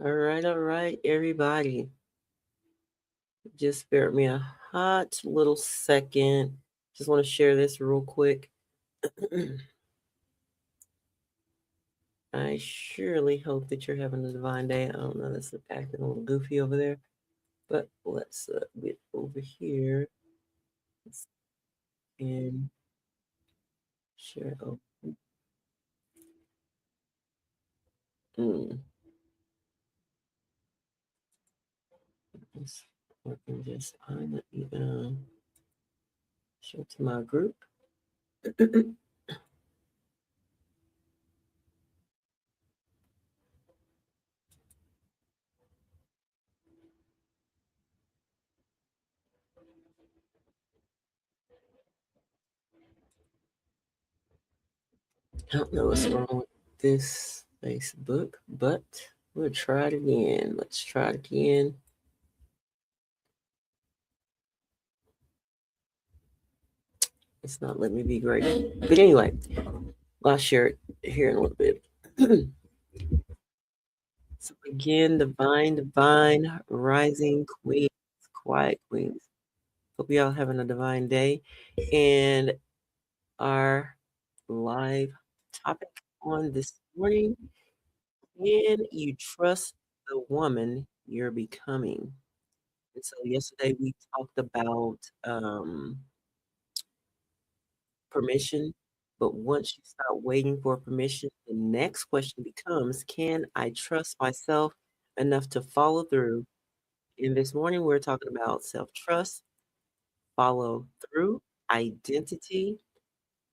All right, everybody. Just bear with me a hot little second. Just want to share this real quick. I surely hope that you're having a divine day. I don't know, that's acting a little goofy over there, but let's get over here and share. Oh, mm, let's working just fine. Let me share to my group. I don't know what's wrong with this Facebook, but we'll try it again. Let's try it again. It's not letting me be great. But anyway, I'll share it here in a little bit. So again, divine, rising queens, quiet queens. Hope you all having a divine day. And our live topic on this morning, can you trust the woman you're becoming? And so yesterday we talked about permission, but once you stop waiting for permission, the next question becomes, can I trust myself enough to follow through? And this morning we're talking about self-trust, follow through, identity,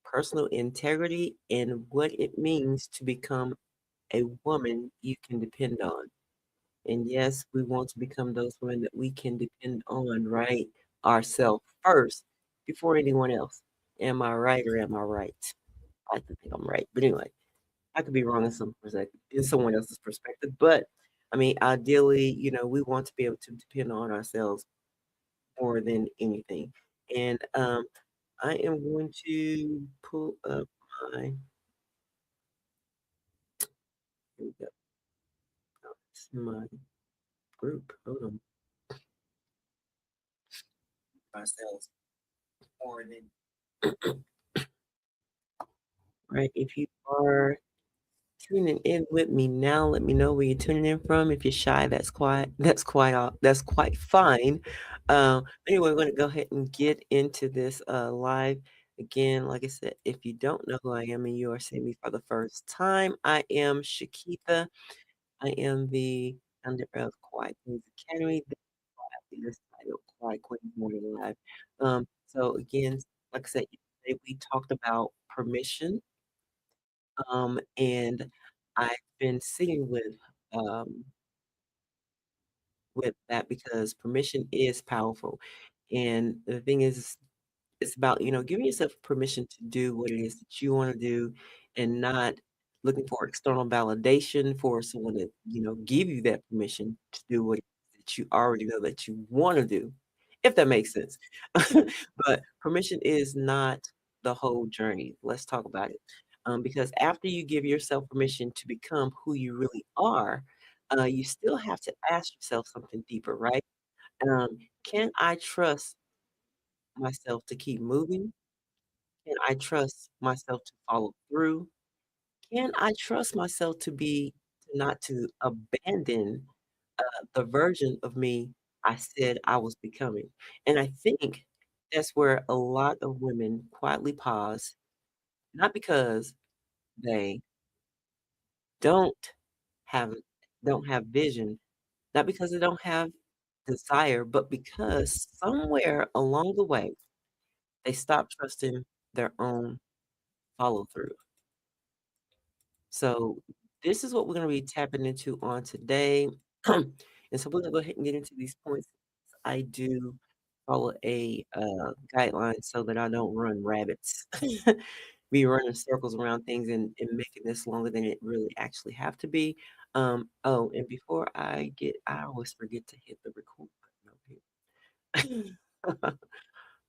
personal integrity, and what it means to become a woman you can depend on. And yes, we want to become those women that we can depend on, right? Ourselves first before anyone else. Am I right or am I right? I think I'm right. But anyway, I could be wrong in some perspective, in someone else's perspective. But I mean, ideally, we want to be able to depend on ourselves more than anything. And I am going to pull up my, here we go, it's my group. Hold on, ourselves more than right. If you are tuning in with me now, let me know where you're tuning in from. If you're shy, that's quiet. That's quite fine. Anyway, we're gonna go ahead and get into this live. Again, like I said, if you don't know who I am and you are seeing me for the first time, I am Shakitha. I am the founder of Quiet Queens Academy. This title, Quiet Queens Morning Live. So again, like I said, yesterday we talked about permission, and I've been sitting um, with that because permission is powerful. And the thing is, it's about, giving yourself permission to do what it is that you want to do and not looking for external validation for someone to, give you that permission to do what it is that you already know that you want to do, if that makes sense. But permission is not the whole journey. Let's talk about it. Because after you give yourself permission to become who you really are, you still have to ask yourself something deeper, right? Um, can I trust myself to keep moving? Can I trust myself to follow through? Can I trust myself not to abandon the version of me I said I was becoming? And I think that's where a lot of women quietly pause, not because they don't have don't have vision, not because they don't have desire, but because somewhere along the way they stop trusting their own follow through. So this is what we're going to be tapping into on today. And so we're going to go ahead and get into these points. I do follow a guideline so that I don't run rabbits, be running circles around things and making this longer than it really actually have to be. Oh, and before I always forget to hit the record button over here.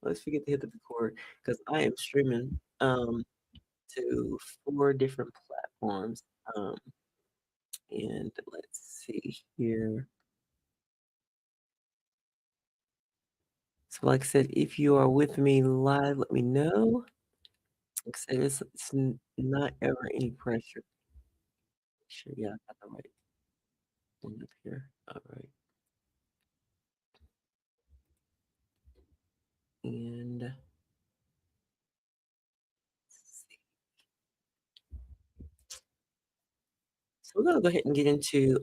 Let's forget to hit the record because I am streaming to 4 different platforms. Um, And let's see here. So, like I said, if you are with me live, let me know. Like I said, it's not ever any pressure. Sure, yeah, I got the right one up here. All right. And let's see. So we're gonna go ahead and get into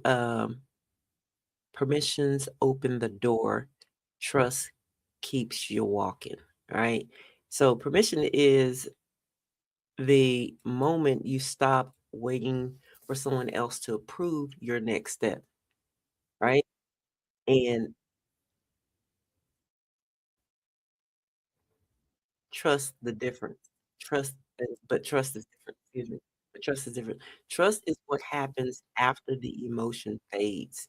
permissions open the door, trust keeps you walking. All right. So permission is the moment you stop waiting for someone else to approve your next step, right? And trust the difference. Trust is different. Excuse me. But trust is different. Trust is what happens after the emotion fades,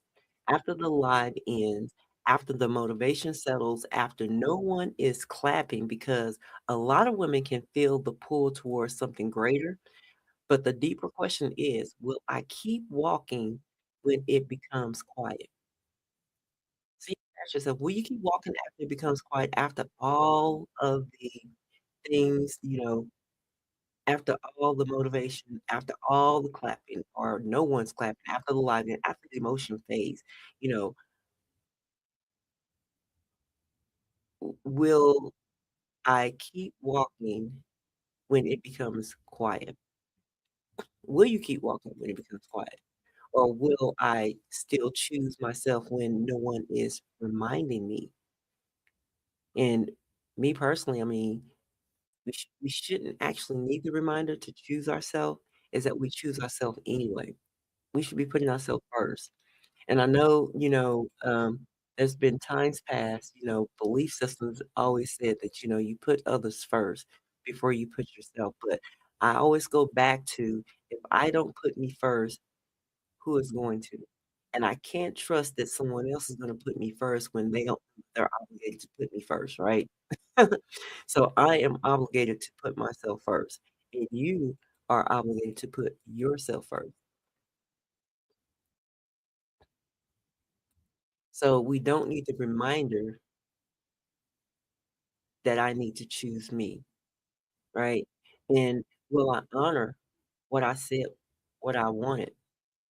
after the live ends, after the motivation settles, after no one is clapping, because a lot of women can feel the pull towards something greater. But the deeper question is, will I keep walking when it becomes quiet? See, ask yourself, will you keep walking after it becomes quiet, after all of the things, after all the motivation, after all the clapping, or no one's clapping, after the live, and after the emotion phase, you know, will I keep walking when it becomes quiet? Will you keep walking when it becomes quiet? Or will I still choose myself when no one is reminding me? And me personally, I mean, we shouldn't actually need the reminder to choose ourselves, is that we choose ourselves anyway. We should be putting ourselves first. And I know, there's been times past, belief systems always said that, you put others first before you put yourself. But I always go back to, if I don't put me first, who is going to? And I can't trust that someone else is going to put me first when they're obligated to put me first, right? So I am obligated to put myself first, and you are obligated to put yourself first. So we don't need the reminder that I need to choose me, right? And will I honor what I said, what I wanted?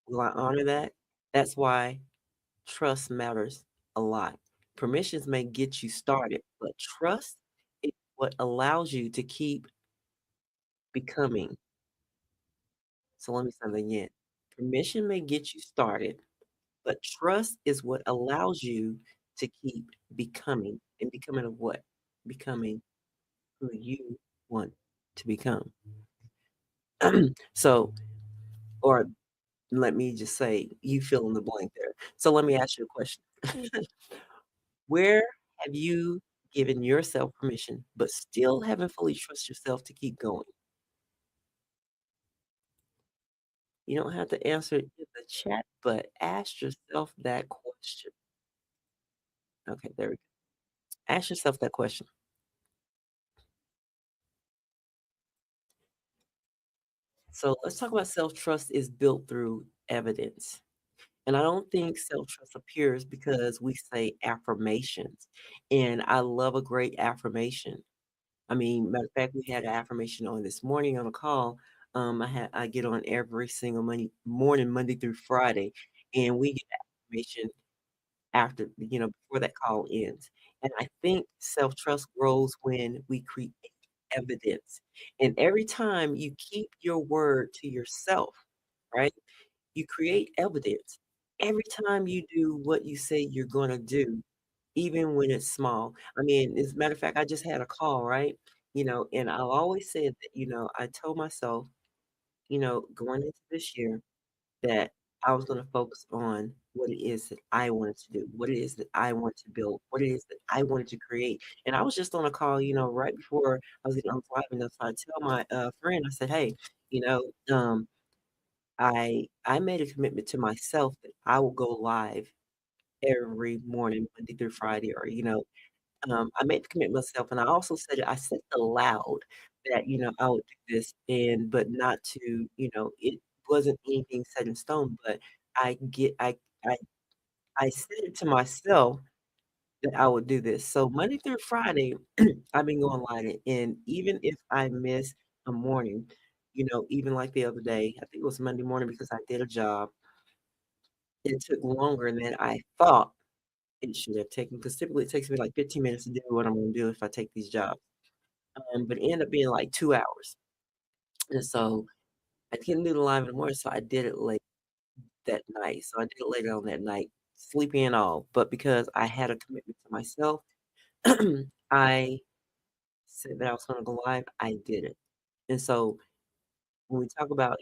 Will I honor that? That's why trust matters a lot. Permissions may get you started, but trust is what allows you to keep becoming. So let me say that again. Permission may get you started, but trust is what allows you to keep becoming. And becoming of what? Becoming who you want to become. So, or let me just say, you fill in the blank there. So let me ask you a question. Where have you given yourself permission, but still haven't fully trust yourself to keep going? You don't have to answer it in the chat, but ask yourself that question. Okay, there we go. Ask yourself that question. So let's talk about self-trust is built through evidence. And I don't think self-trust appears because we say affirmations. And I love a great affirmation. I mean, matter of fact, we had an affirmation on this morning on a call. I get on every single morning, Monday through Friday, and we get affirmation after, before that call ends. And I think self-trust grows when we create evidence. And every time you keep your word to yourself, right? You create evidence. Every time you do what you say you're gonna do, even when it's small. I mean, as a matter of fact, I just had a call, right? And I've always said that, I told myself, going into this year that I was gonna focus on what it is that I wanted to do, what it is that I want to build, what it is that I wanted to create. And I was just on a call, right before I was getting on live, and so I tell my friend, I said, "Hey, you know, um, I made a commitment to myself that I will go live every morning, Monday through Friday, or I made the commitment myself, and I also said it. I said it aloud that I would do this, and but not to it wasn't anything set in stone, but I get I said it to myself that I would do this. So Monday through Friday, I've been going live, and even if I miss a morning, even like the other day, I think it was Monday morning because I did a job. It took longer than I thought it should have taken because typically it takes me like 15 minutes to do what I'm gonna do if I take these jobs. But it ended up being like 2 hours. And so I couldn't do the live in the morning, so I did it late that night. So I did it later on that night, sleepy and all. But because I had a commitment to myself, I said that I was gonna go live, I did it. And so when we talk about,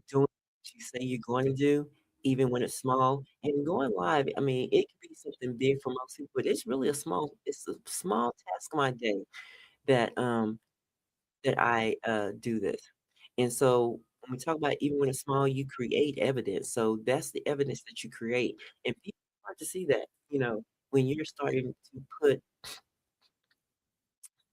doing what you say you're going to do, even when it's small, and going live, I mean, it can be something big for most people, but it's a small task of my day that I do this. And so when we talk about even when it's small, you create evidence. So that's the evidence that you create. And people start to see that, when you're starting to put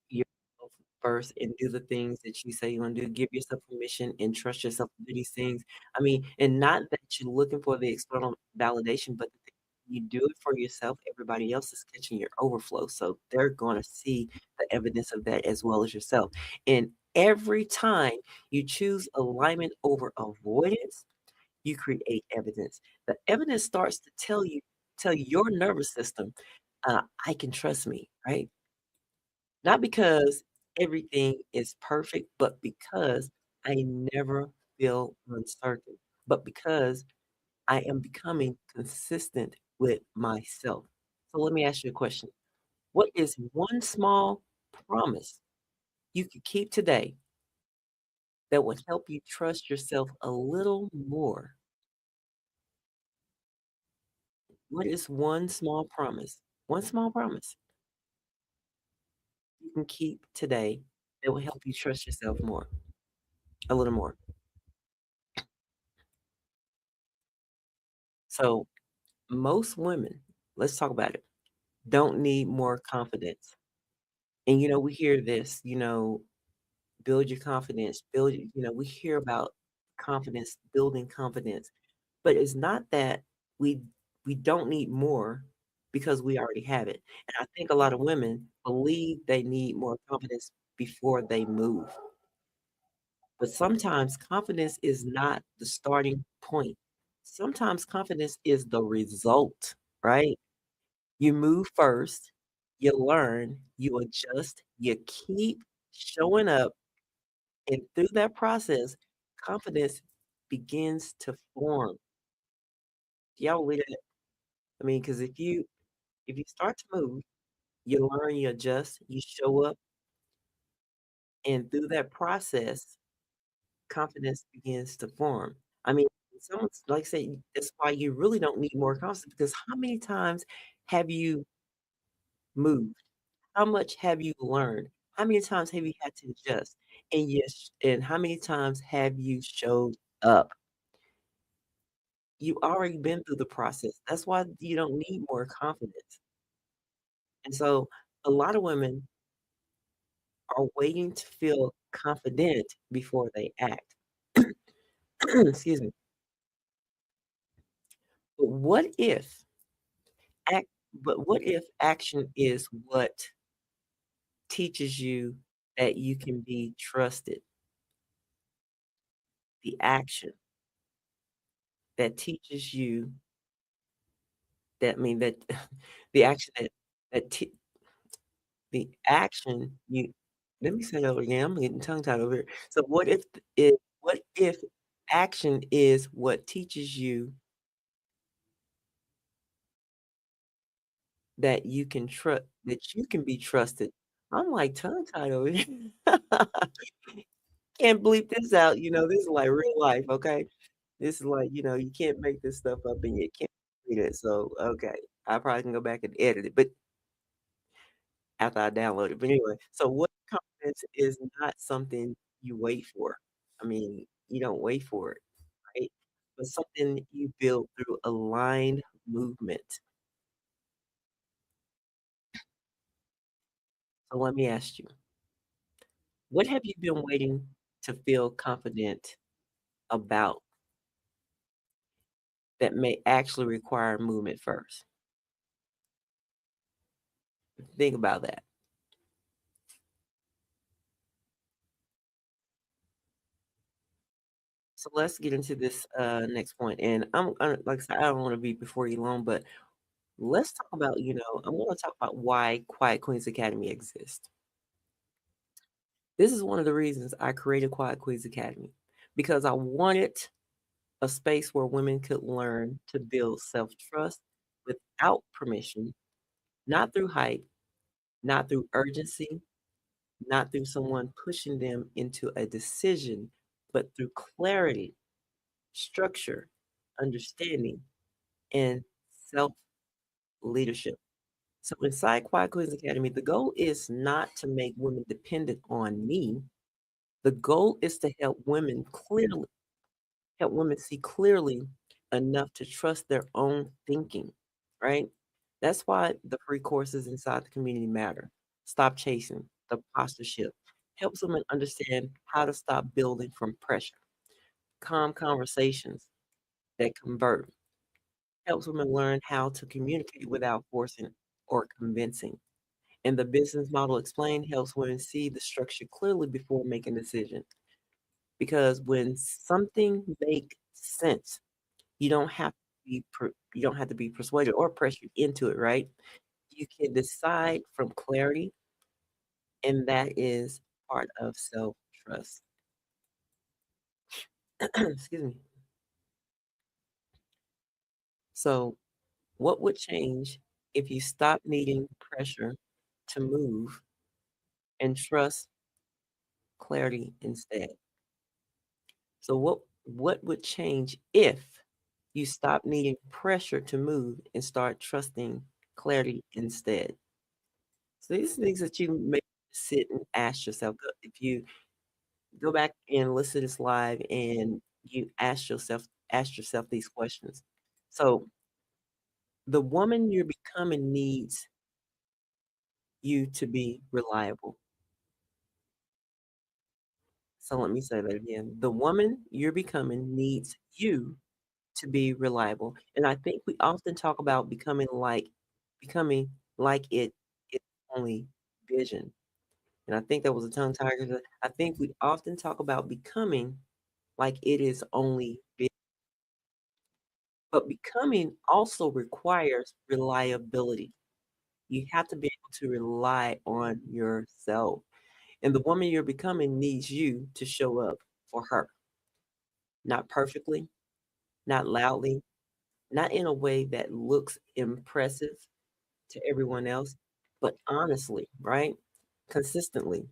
yourself first and do the things that you say you want to do. Give yourself permission and trust yourself to do these things. I mean, and not that you're looking for the external validation, but the thing you do it for yourself, everybody else is catching your overflow. So they're going to see the evidence of that as well as yourself. And every time you choose alignment over avoidance, you create evidence. The evidence starts to tell your nervous system, I can trust me, right? Not because everything is perfect, but because I never feel uncertain, but because I am becoming consistent with myself. So let me ask you a question. What is one small promise you could keep today that would help you trust yourself a little more? What is one small promise? One small promise you can keep today that will help you trust yourself more, a little more. So most women, let's talk about it, don't need more confidence. And we hear this, build your confidence, we hear about confidence, building confidence. But it's not that we we don't need more because we already have it. And I think a lot of women believe they need more confidence before they move. But sometimes confidence is not the starting point. Sometimes confidence is the result, right? You move first, you learn, you adjust, you keep showing up, and through that process, confidence begins to form. Do y'all believe that? I mean, because if you start to move, you learn, you adjust, you show up, and through that process, confidence begins to form. I mean, someone's like say that's why you really don't need more confidence because how many times have you moved? How much have you learned? How many times have you had to adjust? And yes, and how many times have you showed up? You already been through the process. That's why you don't need more confidence. And so a lot of women are waiting to feel confident before they act. Excuse me. But act what if action is what teaches you that you can be trusted? The action that teaches you that I mean that the action that t the action you let me say that over again. I'm getting tongue tied over here. So what if action is what teaches you that you can be trusted? I'm like tongue tied over here. Can't bleep this out, this is like real life, okay? This is like, you can't make this stuff up and you can't read it. So, okay. I probably can go back and edit it, but after I download it. But anyway, so what confidence is not something you wait for. I mean, you don't wait for it, right? But something you build through aligned movement. So let me ask you, what have you been waiting to feel confident about? that may actually require movement first. Think about that. So let's get into this next point. And like I said, I don't want to be before you long, but let's talk about, I want to talk about why Quiet Queens Academy exists. This is one of the reasons I created Quiet Queens Academy because I wanted a space where women could learn to build self trust without permission, not through hype, not through urgency, not through someone pushing them into a decision, but through clarity, structure, understanding, and self leadership. So inside Quiet Queens Academy, the goal is not to make women dependent on me. The goal is to help women see clearly enough to trust their own thinking, right? That's why the free courses inside the community matter. Stop chasing the apostleship. Helps women understand how to stop building from pressure. Calm conversations that convert. Helps women learn how to communicate without forcing or convincing. And the business model explained helps women see the structure clearly before making a decision. Because when something makes sense, you don't have to be persuaded or pressured into it, right? You can decide from clarity, and that is part of self-trust. Excuse me. So, what would change if you stop needing pressure to move and trust clarity instead? So, what would change if you stop needing pressure to move and start trusting clarity instead? So these are things that you may sit and ask yourself. If you go back and listen to this live and you ask yourself these questions. So the woman you're becoming needs you to be reliable. So let me say that again. The woman you're becoming needs you to be reliable. And I think we often talk about becoming like it's only vision. And I think that was a tongue tiger. I think we often talk about becoming like it is only vision. But becoming also requires reliability. You have to be able to rely on yourself. And the woman you're becoming needs you to show up for her, not perfectly, not loudly, not in a way that looks impressive to everyone else, but honestly, right? Consistently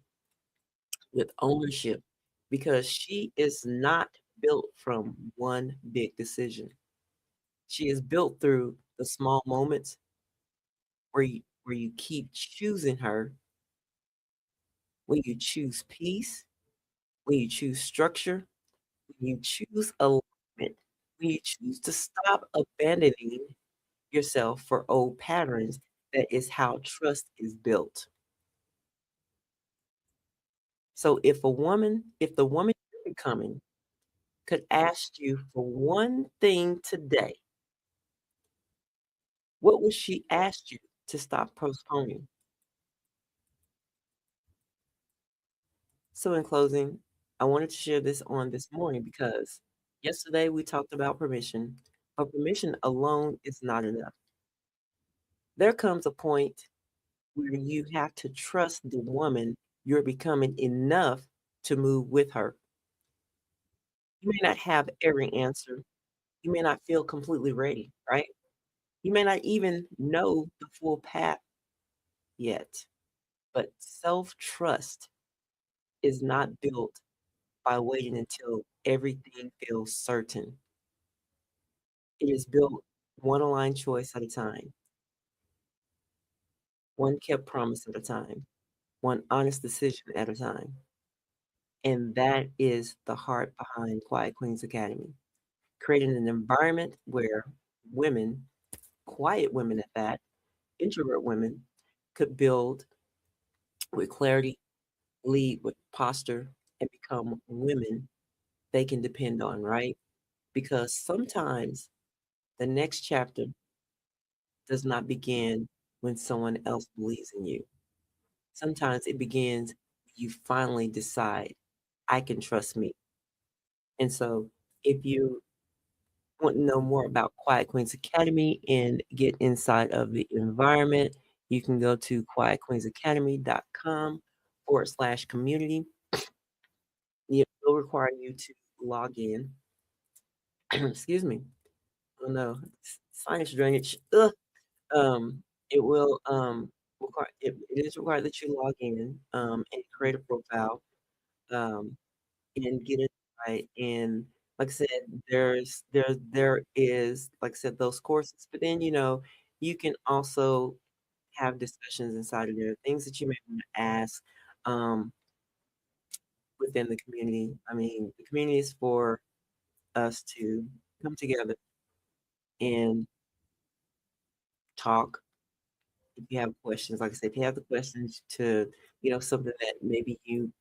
with ownership, because she is not built from one big decision. She is built through the small moments where you keep choosing her, when you choose peace, when you choose structure, when you choose alignment, when you choose to stop abandoning yourself for old patterns. That is how trust is built. So if the woman you're becoming could ask you for one thing today, what would she ask you to stop postponing? So, in closing, I wanted to share this on this morning because yesterday we talked about permission, but permission alone is not enough. There comes a point where you have to trust the woman you're becoming enough to move with her. You may not have every answer. You may not feel completely ready, right? You may not even know the full path yet, but self trust is not built by waiting until everything feels certain. It is built one aligned choice at a time, one kept promise at a time, one honest decision at a time. And that is the heart behind Quiet Queens Academy, creating an environment where women, quiet women at that, introvert women, could build with clarity, lead with posture, and become women they can depend on, right? Because sometimes The next chapter does not begin when someone else believes in you. Sometimes it begins when you finally decide, I can trust me. And so if you want to know more about Quiet Queens Academy and get inside of the environment, you can go to quietqueensacademy.com/community. It will require you to log in. Excuse me. Oh no, sinus drainage. Ugh. It will require it is required that you log in and create a profile um and get it right. And like I said, there is, like I said, those courses, but then you can also have discussions inside of there, things that you may want to ask um within the community. I mean, the community is for us to come together and talk. If you have questions, like I said, if you have the questions to, something that maybe you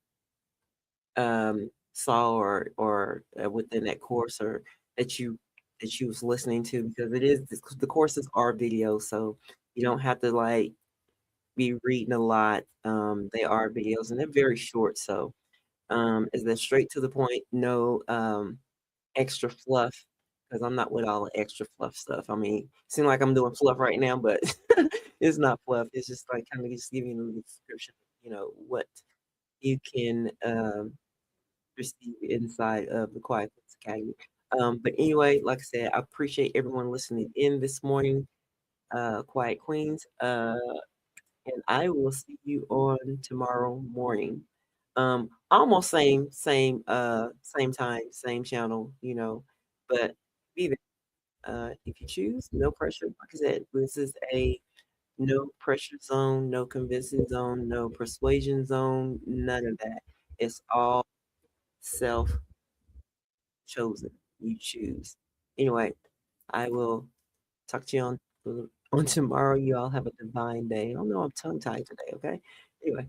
saw or within that course or that you that you was listening to, because the courses are videos, so you don't have to like be reading a lot. They are videos and they're very short, so is that straight to the point, no extra fluff, because I'm not with all the extra fluff stuff. I mean, seem like I'm doing fluff right now, but it's not fluff. It's just like kind of just giving you the description, what you can receive inside of the Quiet Queens Academy. But anyway, like I said, I appreciate everyone listening in this morning, Quiet Queens. And I will see you on tomorrow morning. Almost same time, same channel, but be there. If you choose, no pressure. Like I said, this is a no pressure zone, no convincing zone, no persuasion zone, none of that. It's all self chosen. You choose. Anyway, I will talk to you on tomorrow. You all have a divine day. I don't know, I'm tongue tied today, okay? Anyway.